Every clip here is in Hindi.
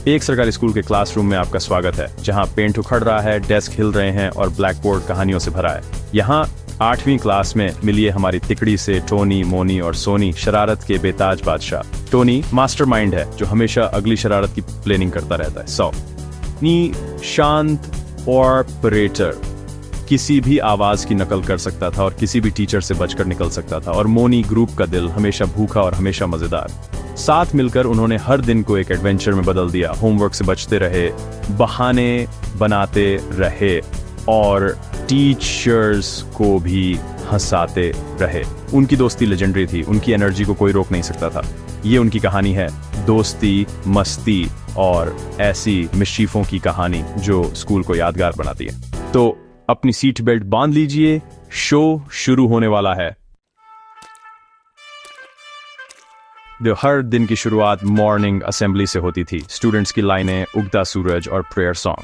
एक सरकारी स्कूल के क्लासरूम में आपका स्वागत है, जहां पेंट उखड़ रहा है, डेस्क हिल रहे हैं और ब्लैक बोर्ड कहानियों से भरा है। यहाँ 8वीं क्लास में मिलिए हमारी तिकड़ी से टोनी, मोनी और सोनी, शरारत के बेताज बादशाह। टोनी मास्टरमाइंड है जो हमेशा अगली शरारत की प्लानिंग करता रहता है। नी शांत ऑपरेटर, किसी भी आवाज की नकल कर सकता था और किसी भी टीचर से बचकर निकल सकता था। और मोनी ग्रुप का दिल, हमेशा भूखा और हमेशा मजेदार। साथ मिलकर उन्होंने हर दिन को एक एडवेंचर में बदल दिया। होमवर्क से बचते रहे, बहाने बनाते रहे और टीचर्स को भी हंसाते रहे। उनकी दोस्ती लेजेंडरी थी, उनकी एनर्जी को कोई रोक नहीं सकता था। ये उनकी कहानी है, दोस्ती, मस्ती और ऐसी मिशीफों की कहानी जो स्कूल को यादगार बनाती है। तो अपनी सीट बेल्ट बांध लीजिए, शो शुरू होने वाला है। हर दिन की शुरुआत मॉर्निंग असेंबली से होती थी। स्टूडेंट्स की लाइनें, उगता सूरज और प्रेयर सॉन्ग।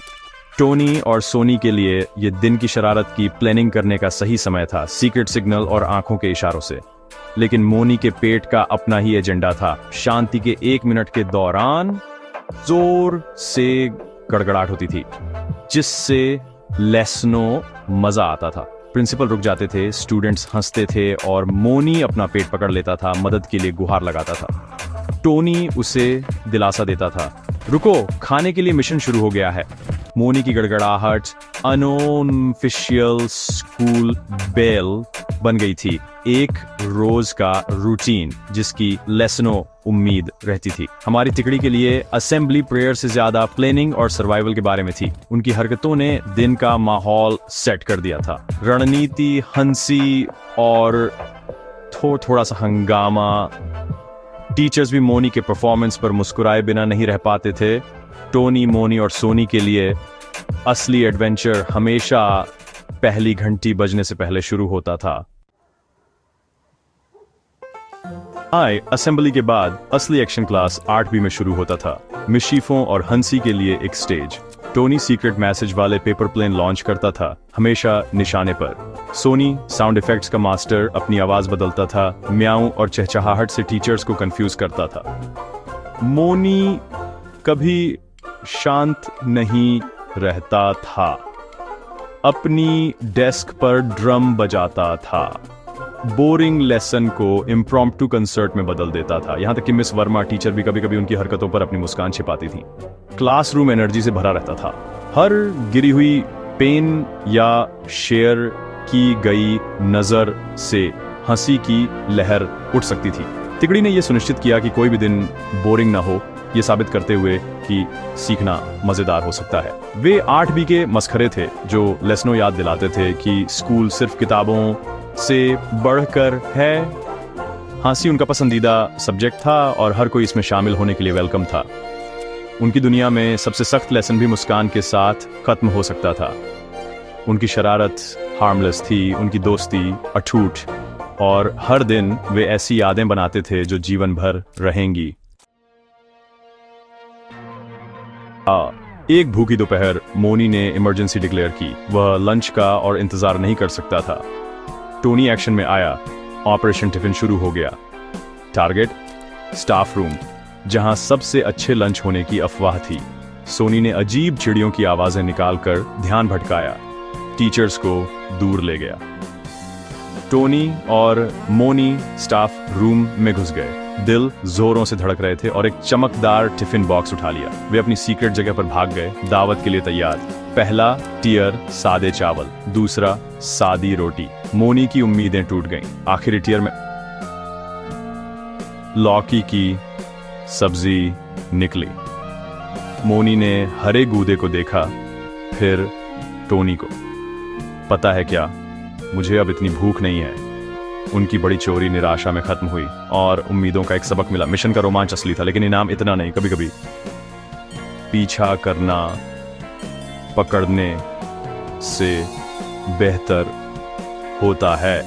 टोनी और सोनी के लिए ये दिन की शरारत की प्लानिंग करने का सही समय था, सीक्रेट सिग्नल और आंखों के इशारों से। लेकिन मोनी के पेट का अपना ही एजेंडा था। शांति के 1 मिनट के दौरान जोर से गड़गड़ाहट होती थी, जिससे लेसनों मजा आता था। प्रिंसिपल रुक जाते थे, स्टूडेंट्स हंसते थे और मोनी अपना पेट पकड़ लेता था, मदद के लिए गुहार लगाता था। टोनी उसे दिलासा देता था, रुको, खाने के लिए मिशन शुरू हो गया है। मोनी की गड़गड़ाहट अनऑफिशियल स्कूल बेल बन गई थी, एक रोज का रूटीन जिसकी लेसनों उम्मीद रहती थी। हमारी तिकड़ी के लिए असेंबली प्रेयर से ज्यादा प्लानिंग और सर्वाइवल के बारे में थी। उनकी हरकतों ने दिन का माहौल सेट कर दिया था। रणनीति, हंसी और थोड़ा सा हंगामा। टीचर्स भी मोनी के परफॉर्मेंस पर मुस्कुराए बिना नहीं रह पाते थे। टोनी, मोनी और सोनी के लिए असली एडवेंचर हमेशा पहली घंटी बजने से पहले शुरू होता था। असेंबली के बाद असली एक्शन क्लास 8वीं में शुरू होता था। मिशीफों और हंसी के लिए एक स्टेज। टोनी सीक्रेट मैसेज वाले पेपर प्लेन लॉन्च करता था, हमेशा निशाने पर। सोनी साउंड इफेक्ट्स का मास्टर, अपनी आवाज बदलता था, म्याऊं और चहचहाहट से टीचर्स को कंफ्यूज करता था। मोनी कभी शांत नहीं रहता था, अपनी डेस्क पर ड्रम बजाता था, बोरिंग लेसन को इम्प्रॉम्प्टू कंसर्ट में बदल देता था। यहां तक कि मिस वर्मा टीचर भी कभी कभी उनकी हरकतों पर अपनी मुस्कान छिपाती थी। क्लासरूम एनर्जी से भरा रहता था। हर गिरी हुई पेन या शेयर की गई नजर से हंसी की लहर उठ सकती थी। तिकड़ी ने यह सुनिश्चित किया कि कोई भी दिन बोरिंग ना हो, ये साबित करते हुए कि सीखना मजेदार हो सकता है। वे 8वीं के मस्खरे थे जो लेसनों याद दिलाते थे कि स्कूल सिर्फ किताबों से बढ़कर है। हंसी उनका पसंदीदा सब्जेक्ट था और हर कोई इसमें शामिल होने के लिए वेलकम था। उनकी दुनिया में सबसे सख्त लेसन भी मुस्कान के साथ खत्म हो सकता था। उनकी शरारत हार्मलेस थी, उनकी दोस्ती अटूट, और हर दिन वे ऐसी यादें बनाते थे जो जीवन भर रहेंगी। एक भूखी दोपहर मोनी ने इमरजेंसी डिक्लेयर की। वह लंच का और इंतजार नहीं कर सकता था। टोनी एक्शन में आया। ऑपरेशन टिफिन शुरू हो गया। टारगेट स्टाफ रूम, जहां सबसे अच्छे लंच होने की अफवाह थी। सोनी ने अजीब चिड़ियों की आवाजें निकालकर ध्यान भटकाया, टीचर्स को दूर ले गया। टोनी और मोनी स्टाफ रूम में घुस गए। दिल जोरों से धड़क रहे थे और एक चमकदार टिफिन बॉक्स उठा लिया। वे अपनी सीक्रेट जगह पर भाग गए, दावत के लिए तैयार। पहला टियर सादे चावल, दूसरा सादी रोटी। मोनी की उम्मीदें टूट गईं। आखिरी टियर में लौकी की सब्जी निकली। मोनी ने हरे गूदे को देखा, फिर टोनी को। पता है क्या, मुझे अब इतनी भूख नहीं है। उनकी बड़ी चोरी निराशा में खत्म हुई और उम्मीदों का एक सबक मिला। मिशन का रोमांच असली था, लेकिन इनाम इतना नहीं। कभी कभी पीछा करना पकड़ने से बेहतर होता है।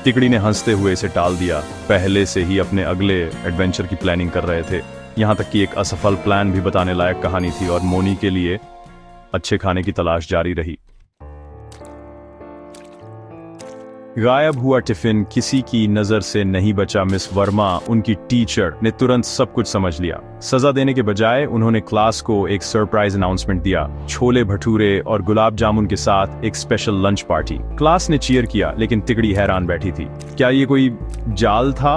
तिकड़ी ने हंसते हुए इसे टाल दिया। पहले से ही अपने अगले एडवेंचर की प्लानिंग कर रहे थे। यहां तक कि एक असफल प्लान भी बताने लायक कहानी थी और मोनी के लिए अच्छे खाने की तलाश जारी रही। गायब हुआ टिफिन किसी की नजर से नहीं बचा। मिस वर्मा, उनकी टीचर, ने तुरंत सब कुछ समझ लिया। सजा देने के बजाय उन्होंने क्लास को एक सरप्राइज अनाउंसमेंट दिया, छोले भटूरे और गुलाब जामुन के साथ एक स्पेशल लंच पार्टी। क्लास ने चीयर किया, लेकिन तिकड़ी हैरान बैठी थी। क्या ये कोई जाल था?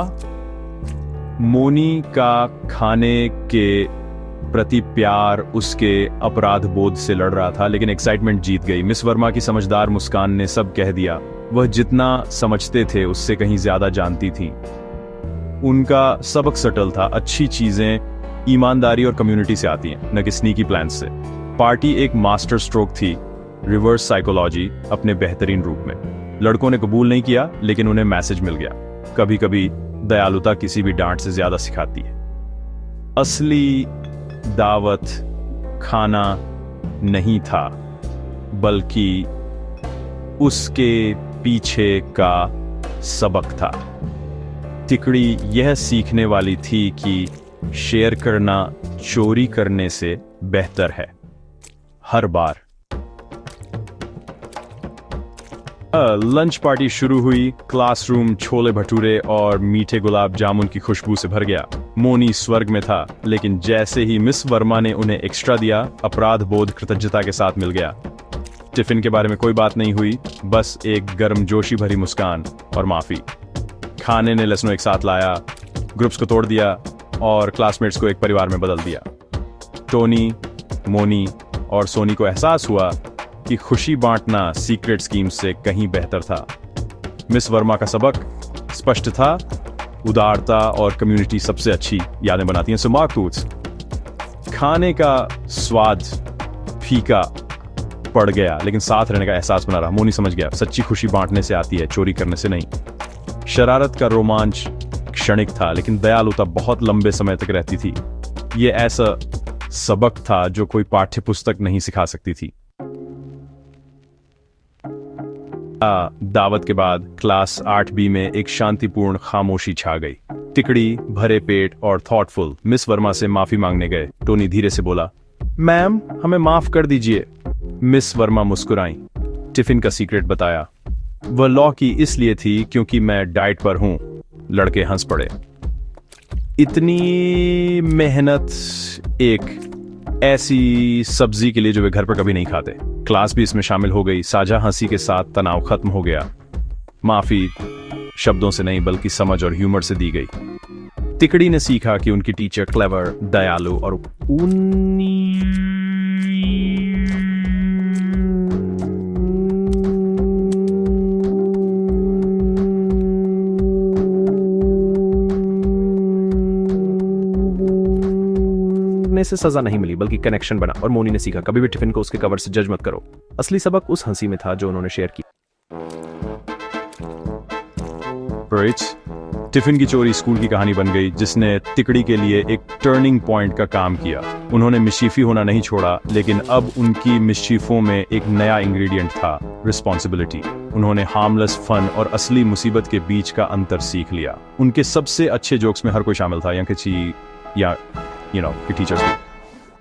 मोनी का खाने के प्रति प्यार उसके अपराध बोध से लड़ रहा था, लेकिन एक्साइटमेंट जीत गई। मिस वर्मा की समझदार मुस्कान ने सब कह दिया। वह जितना समझते थे उससे कहीं ज्यादा जानती थी। उनका सबक सटल था, अच्छी चीजें ईमानदारी और कम्युनिटी से आती हैं, न कि स्नीकी प्लान से। पार्टी एक मास्टर स्ट्रोक थी, रिवर्स साइकोलॉजी अपने बेहतरीन रूप में। लड़कों ने कबूल नहीं किया, लेकिन उन्हें मैसेज मिल गया। कभी कभी दयालुता किसी भी डांट से ज्यादा सिखाती है। असली दावत खाना नहीं था, बल्कि उसके पीछे का सबक था। तिकड़ी यह सीखने वाली थी कि शेयर करना चोरी करने से बेहतर है। हर बार लंच पार्टी शुरू हुई। क्लासरूम छोले भटूरे और मीठे गुलाब जामुन की खुशबू से भर गया। मोनी स्वर्ग में था, लेकिन जैसे ही मिस वर्मा ने उन्हें एक्स्ट्रा दिया, अपराध बोध कृतज्ञता के साथ मिल गया। टिफिन के बारे में कोई बात नहीं हुई, बस एक गर्मजोशी भरी मुस्कान और माफी। खाने ने लेसनों एक साथ लाया, ग्रुप्स को तोड़ दिया और क्लासमेट्स को एक परिवार में बदल दिया। टोनी, मोनी और सोनी को एहसास हुआ कि खुशी बांटना सीक्रेट स्कीम से कहीं बेहतर था। मिस वर्मा का सबक स्पष्ट था, उदारता और कम्युनिटी सबसे अच्छी यादें बनाती हैं। सो मार्क फूड्स, खाने का स्वाद फीका पड़ गया, लेकिन साथ रहने का एहसास बना रहा। मोनी समझ गया, सच्ची खुशी बांटने से आती है, चोरी करने से नहीं। शरारत का रोमांच क्षणिक था, लेकिन दयालुता बहुत लंबे समय तक रहती थी। ये ऐसा सबक था जो कोई पाठ्य पुस्तक नहीं सिखा सकती थी। दावत के बाद क्लास 8B में एक शांतिपूर्ण खामोशी छा गई। तिकड़ी भरे पेट और थॉटफुल मिस वर्मा से माफी मांगने गए। टोनी धीरे से बोला, मैम हमें माफ कर दीजिए। मिस वर्मा मुस्कुराई। टिफिन का सीक्रेट बताया। वह लॉ की इसलिए थी क्योंकि मैं डाइट पर हूं। लड़के हंस पड़े। इतनी मेहनत एक ऐसी सब्जी के लिए जो वे घर पर कभी नहीं खाते। क्लास भी इसमें शामिल हो गई। साझा हंसी के साथ तनाव खत्म हो गया। माफी शब्दों से नहीं बल्कि समझ और ह्यूमर से दी गई। तिकड़ी ने सीखा कि उनकी टीचर क्लेवर, दयालु और से सजा नहीं मिली, बल्कि कनेक्शन बना। और मोनी ने सीखा, कभी भी टिफिन को उसके कवर से जज मत करो। असली सबक उस हंसी में था जो उन्होंने शेयर की। टिफिन की चोरी स्कूल की कहानी बन गई, जिसने तिकड़ी के लिए एक टर्निंग पॉइंट का काम किया। उन्होंने मिशीफी होना नहीं छोड़ा, लेकिन अब उनकी मिशीफों में एक नया इंग्रेडिएंट था, रिस्पॉन्सिबिलिटी। उन्होंने हार्मलेस फन और असली मुसीबत के बीच का अंतर सीख लिया। उनके सबसे अच्छे जोक्स में हर कोई शामिल था, या कि टीचर्स भी।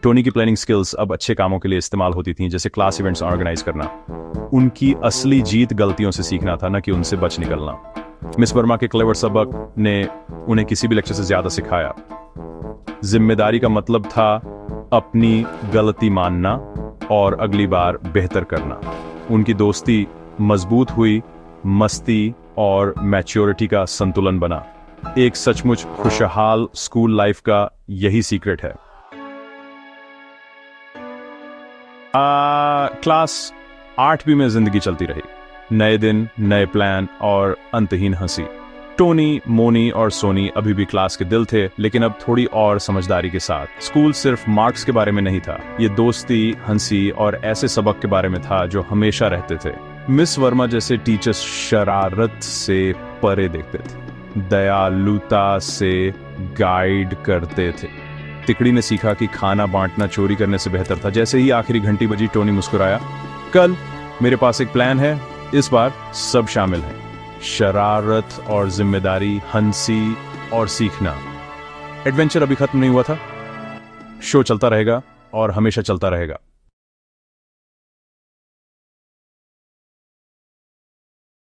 टोनी की प्लानिंग स्किल्स अब अच्छे कामों के लिए इस्तेमाल होती थीं, जैसे क्लास इवेंट्स ऑर्गेनाइज करना। उनकी असली जीत गलतियों से सीखना था, न कि उनसे बच निकलना। मिस वर्मा के क्लेवर सबक ने उन्हें किसी भी लेक्चर से ज्यादा सिखाया। जिम्मेदारी का मतलब था अपनी गलती मानना और अगली बार बेहतर करना। उनकी दोस्ती मजबूत हुई, मस्ती और मैच्योरिटी का संतुलन बना। एक सचमुच खुशहाल स्कूल लाइफ का यही सीक्रेट है। क्लास 8B में जिंदगी चलती रही। नए दिन, नए प्लान और अंतहीन हंसी। टोनी, मोनी और सोनी अभी भी क्लास के दिल थे, लेकिन अब थोड़ी और समझदारी के साथ। स्कूल सिर्फ मार्क्स के बारे में नहीं था, ये दोस्ती, हंसी और ऐसे सबक के बारे में था जो हमेशा रहते थे। मिस वर्मा जैसे टीचर्स शरारत से परे देखते थे, दयालुता से गाइड करते थे। तिकड़ी ने सीखा कि खाना बांटना चोरी करने से बेहतर था। जैसे ही आखिरी घंटी बजी, टोनी मुस्कुराया। कल मेरे पास एक प्लान है, इस बार सब शामिल है। शरारत और जिम्मेदारी, हंसी और सीखना। एडवेंचर अभी खत्म नहीं हुआ था। शो चलता रहेगा और हमेशा चलता रहेगा।